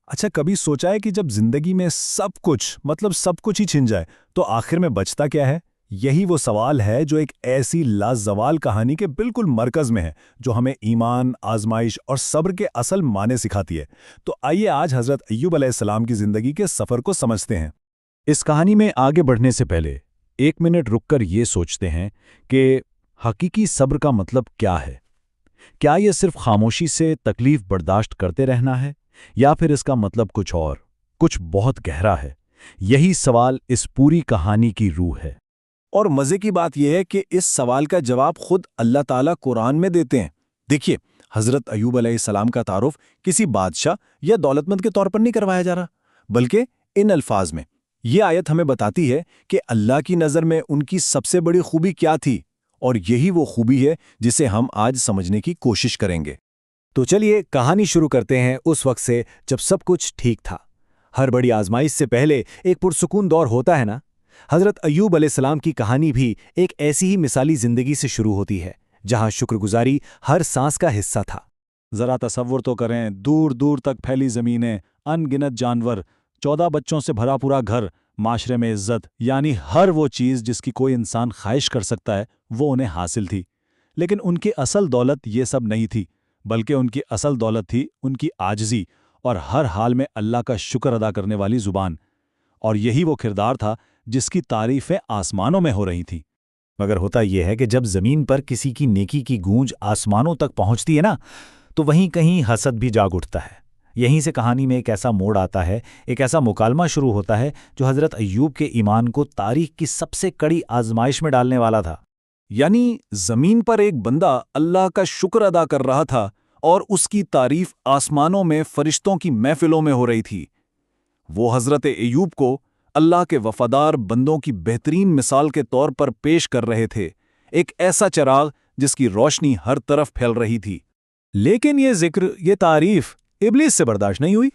اچھا کبھی سوچا ہے کہ جب زندگی میں سب کچھ ہی چھن جائے تو آخر میں بچتا کیا ہے؟ یہی وہ سوال ہے جو ایک ایسی لازوال کہانی کے بالکل مرکز میں ہے جو ہمیں ایمان، آزمائش اور صبر کے اصل معنی سکھاتی ہے۔ تو آئیے آج حضرت ایوب علیہ السلام کی زندگی کے سفر کو سمجھتے ہیں۔ اس کہانی میں آگے بڑھنے سے پہلے ایک منٹ رک کر یہ سوچتے ہیں کہ حقیقی صبر کا مطلب کیا ہے؟ کیا یہ صرف خاموشی سے تکلیف برداشت کرتے رہنا ہے یا پھر اس کا مطلب کچھ اور، کچھ بہت گہرا ہے؟ یہی سوال اس پوری کہانی کی روح ہے۔ اور مزے کی بات یہ ہے کہ اس سوال کا جواب خود اللہ تعالیٰ قرآن میں دیتے ہیں۔ دیکھیے، حضرت ایوب علیہ السلام کا تعارف کسی بادشاہ یا دولت مند کے طور پر نہیں کروایا جا رہا، بلکہ ان الفاظ میں۔ یہ آیت ہمیں بتاتی ہے کہ اللہ کی نظر میں ان کی سب سے بڑی خوبی کیا تھی، اور یہی وہ خوبی ہے جسے ہم آج سمجھنے کی کوشش کریں گے۔ تو چلیے کہانی شروع کرتے ہیں اس وقت سے جب سب کچھ ٹھیک تھا۔ ہر بڑی آزمائش سے پہلے ایک پرسکون دور ہوتا ہے نا؟ حضرت ایوب علیہ السلام کی کہانی بھی ایک ایسی ہی مثالی زندگی سے شروع ہوتی ہے جہاں شکر گزاری ہر سانس کا حصہ تھا۔ ذرا تصور تو کریں، دور دور تک پھیلی زمینیں، ان گنت جانور، 14 بچوں سے بھرا پورا گھر، معاشرے میں عزت، یعنی ہر وہ چیز جس کی کوئی انسان خواہش کر سکتا ہے وہ انہیں حاصل تھی۔ لیکن ان کی اصل دولت یہ سب نہیں تھی، بلکہ ان کی اصل دولت تھی ان کی عاجزی اور ہر حال میں اللہ کا شکر ادا کرنے والی زبان۔ اور یہی وہ کردار تھا جس کی تعریفیں آسمانوں میں ہو رہی تھیں۔ مگر ہوتا یہ ہے کہ جب زمین پر کسی کی نیکی کی گونج آسمانوں تک پہنچتی ہے نا، تو وہیں کہیں حسد بھی جاگ اٹھتا ہے۔ یہیں سے کہانی میں ایک ایسا موڑ آتا ہے، ایک ایسا مکالمہ شروع ہوتا ہے جو حضرت ایوب کے ایمان کو تاریخ کی سب سے کڑی آزمائش میں ڈالنے والا تھا۔ یعنی زمین پر ایک بندہ اللہ کا شکر ادا کر رہا تھا اور اس کی تعریف آسمانوں میں فرشتوں کی محفلوں میں ہو رہی تھی۔ وہ حضرت ایوب کو اللہ کے وفادار بندوں کی بہترین مثال کے طور پر پیش کر رہے تھے، ایک ایسا چراغ جس کی روشنی ہر طرف پھیل رہی تھی۔ لیکن یہ ذکر، یہ تعریف ابلیس سے برداشت نہیں ہوئی۔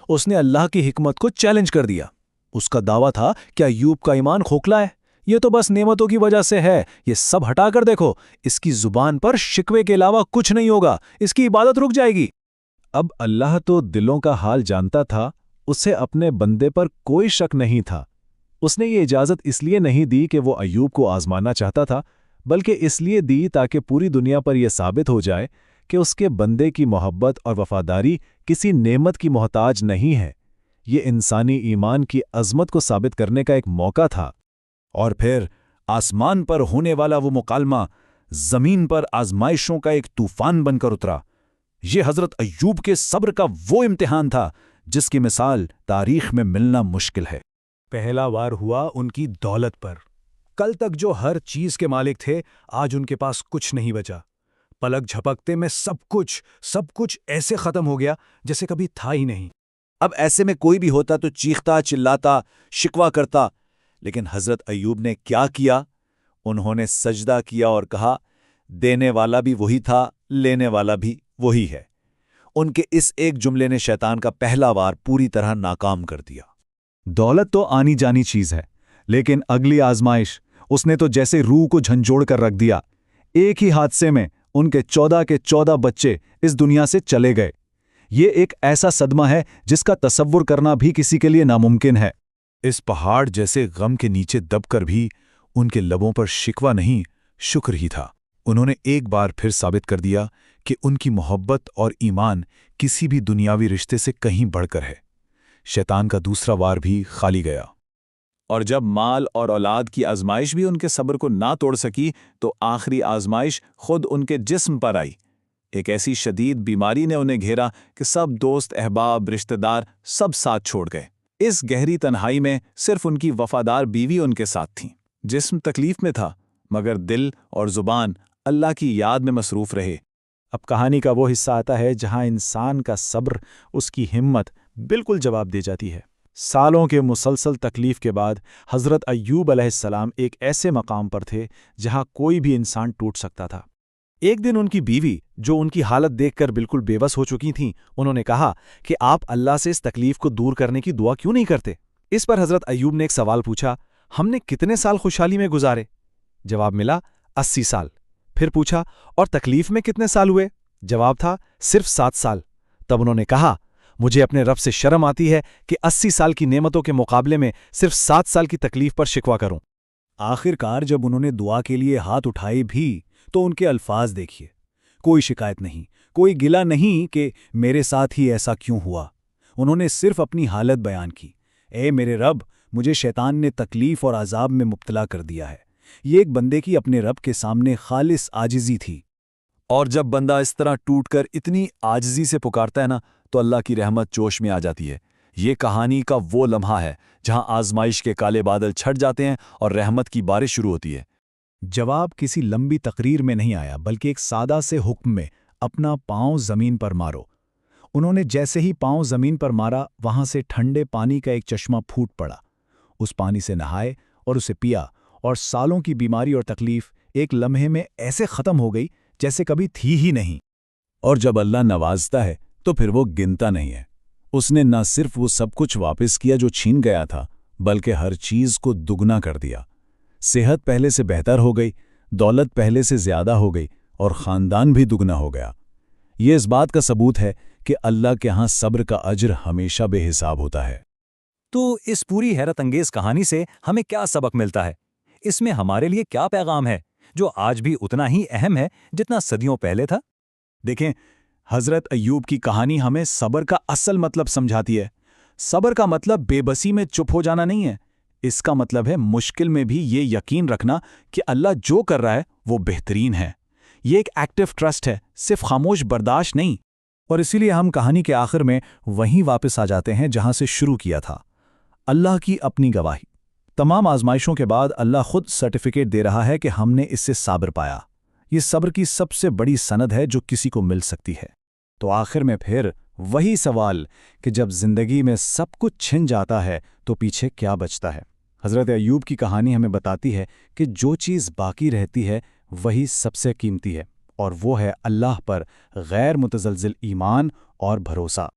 اس نے اللہ کی حکمت کو چیلنج کر دیا۔ اس کا دعویٰ تھا کہ ایوب کا ایمان کھوکھلا ہے، یہ تو بس نعمتوں کی وجہ سے ہے، یہ سب ہٹا کر دیکھو، اس کی زبان پر شکوے کے علاوہ کچھ نہیں ہوگا، اس کی عبادت رک جائے گی۔ اب اللہ تو دلوں کا حال جانتا تھا، اسے اپنے بندے پر کوئی شک نہیں تھا۔ اس نے یہ اجازت اس لیے نہیں دی کہ وہ ایوب کو آزمانا چاہتا تھا، بلکہ اس لیے دی تاکہ پوری دنیا پر یہ ثابت ہو جائے کہ اس کے بندے کی محبت اور وفاداری کسی نعمت کی محتاج نہیں ہے۔ یہ انسانی ایمان کی عظمت کو ثابت کرنے کا ایک موقع تھا۔ اور پھر آسمان پر ہونے والا وہ مکالمہ زمین پر آزمائشوں کا ایک طوفان بن کر اترا۔ یہ حضرت ایوب کے صبر کا وہ امتحان تھا جس کی مثال تاریخ میں ملنا مشکل ہے۔ پہلا وار ہوا ان کی دولت پر۔ کل تک جو ہر چیز کے مالک تھے، آج ان کے پاس کچھ نہیں بچا۔ پلک جھپکتے میں سب کچھ ایسے ختم ہو گیا جیسے کبھی تھا ہی نہیں۔ اب ایسے میں کوئی بھی ہوتا تو چیختا، چلاتا، شکوہ کرتا، لیکن حضرت ایوب نے کیا کیا؟ انہوں نے سجدہ کیا اور کہا، دینے والا بھی وہی تھا، لینے والا بھی وہی ہے۔ ان کے اس ایک جملے نے شیطان کا پہلا وار پوری طرح ناکام کر دیا۔ دولت تو آنی جانی چیز ہے، لیکن اگلی آزمائش اس نے تو جیسے روح کو جھنجھوڑ کر رکھ دیا۔ ایک ہی حادثے میں ان کے 14 کے 14 بچے اس دنیا سے چلے گئے۔ یہ ایک ایسا صدمہ ہے جس کا تصور کرنا بھی کسی کے لیے ناممکن ہے۔ اس پہاڑ جیسے غم کے نیچے دب کر بھی ان کے لبوں پر شکوہ نہیں، شکر ہی تھا۔ انہوں نے ایک بار پھر ثابت کر دیا کہ ان کی محبت اور ایمان کسی بھی دنیاوی رشتے سے کہیں بڑھ کر ہے۔ شیطان کا دوسرا وار بھی خالی گیا۔ اور جب مال اور اولاد کی آزمائش بھی ان کے صبر کو نہ توڑ سکی تو آخری آزمائش خود ان کے جسم پر آئی۔ ایک ایسی شدید بیماری نے انہیں گھیرا کہ سب دوست، احباب، رشتہ دار سب ساتھ چھوڑ گئے۔ اس گہری تنہائی میں صرف ان کی وفادار بیوی ان کے ساتھ تھیں۔ جسم تکلیف میں تھا، مگر دل اور زبان اللہ کی یاد میں مصروف رہے۔ اب کہانی کا وہ حصہ آتا ہے جہاں انسان کا صبر، اس کی ہمت بالکل جواب دے جاتی ہے۔ سالوں کے مسلسل تکلیف کے بعد حضرت ایوب علیہ السلام ایک ایسے مقام پر تھے جہاں کوئی بھی انسان ٹوٹ سکتا تھا۔ ایک دن ان کی بیوی، جو ان کی حالت دیکھ کر بالکل بے بس ہو چکی تھیں، انہوں نے کہا کہ آپ اللہ سے اس تکلیف کو دور کرنے کی دعا کیوں نہیں کرتے؟ اس پر حضرت ایوب نے ایک سوال پوچھا، ہم نے کتنے سال خوشحالی میں گزارے؟ جواب ملا، 80 سال۔ پھر پوچھا، اور تکلیف میں کتنے سال ہوئے؟ جواب تھا، صرف 7 سال۔ تب انہوں نے کہا، مجھے اپنے رب سے شرم آتی ہے کہ 80 سال کی نعمتوں کے مقابلے میں صرف 7 سال کی تکلیف پر شکوہ کروں۔ آخر کار جب انہوں نے دعا کے لیے ہاتھ اٹھائے بھی تو ان کے الفاظ دیکھیے، کوئی شکایت نہیں، کوئی گلہ نہیں کہ میرے ساتھ ہی ایسا کیوں ہوا۔ انہوں نے صرف اپنی حالت بیان کی، اے میرے رب، مجھے شیطان نے تکلیف اور عذاب میں مبتلا کر دیا ہے۔ یہ ایک بندے کی اپنے رب کے سامنے خالص عاجزی تھی۔ اور جب بندہ اس طرح ٹوٹ کر اتنی عاجزی سے پکارتا ہے نا، تو اللہ کی رحمت جوش میں آ جاتی ہے۔ یہ کہانی کا وہ لمحہ ہے جہاں آزمائش کے کالے بادل چھٹ جاتے ہیں اور رحمت کی بارش شروع ہوتی ہے۔ جواب کسی لمبی تقریر میں نہیں آیا، بلکہ ایک سادہ سے حکم میں، اپنا پاؤں زمین پر مارو۔ انہوں نے جیسے ہی پاؤں زمین پر مارا، وہاں سے ٹھنڈے پانی کا ایک چشمہ پھوٹ پڑا۔ اس پانی سے نہائے اور اسے پیا، اور سالوں کی بیماری اور تکلیف ایک لمحے میں ایسے ختم ہو گئی جیسے کبھی تھی ہی نہیں۔ اور جب اللہ نوازتا ہے تو پھر وہ گنتا نہیں ہے۔ اس نے نہ صرف وہ سب کچھ واپس کیا جو چھین گیا تھا، بلکہ ہر چیز کو دگنا کر دیا۔ صحت پہلے سے بہتر ہو گئی، دولت پہلے سے زیادہ ہو گئی، اور خاندان بھی دگنا ہو گیا۔ یہ اس بات کا ثبوت ہے کہ اللہ کے ہاں صبر کا اجر ہمیشہ بے حساب ہوتا ہے۔ تو اس پوری حیرت انگیز کہانی سے ہمیں کیا سبق ملتا ہے؟ اس میں ہمارے لیے کیا پیغام ہے جو آج بھی اتنا ہی اہم ہے جتنا صدیوں پہلے تھا؟ دیکھیں، حضرت ایوب کی کہانی ہمیں صبر کا اصل مطلب سمجھاتی ہے۔ صبر کا مطلب بے بسی میں چپ ہو جانا نہیں ہے، اس کا مطلب ہے مشکل میں بھی یہ یقین رکھنا کہ اللہ جو کر رہا ہے وہ بہترین ہے۔ یہ ایک ایکٹیو ٹرسٹ ہے، صرف خاموش برداشت نہیں۔ اور اسی لیے ہم کہانی کے آخر میں وہیں واپس آ جاتے ہیں جہاں سے شروع کیا تھا، اللہ کی اپنی گواہی۔ تمام آزمائشوں کے بعد اللہ خود سرٹیفکیٹ دے رہا ہے کہ ہم نے اس سے صبر پایا۔ یہ صبر کی سب سے بڑی سند ہے جو کسی کو مل سکتی ہے۔ تو آخر میں پھر وہی سوال کہ جب زندگی میں سب کچھ چھن جاتا ہے تو پیچھے کیا بچتا ہے؟ حضرت ایوب کی کہانی ہمیں بتاتی ہے کہ جو چیز باقی رہتی ہے وہی سب سے قیمتی ہے، اور وہ ہے اللہ پر غیر متزلزل ایمان اور بھروسہ۔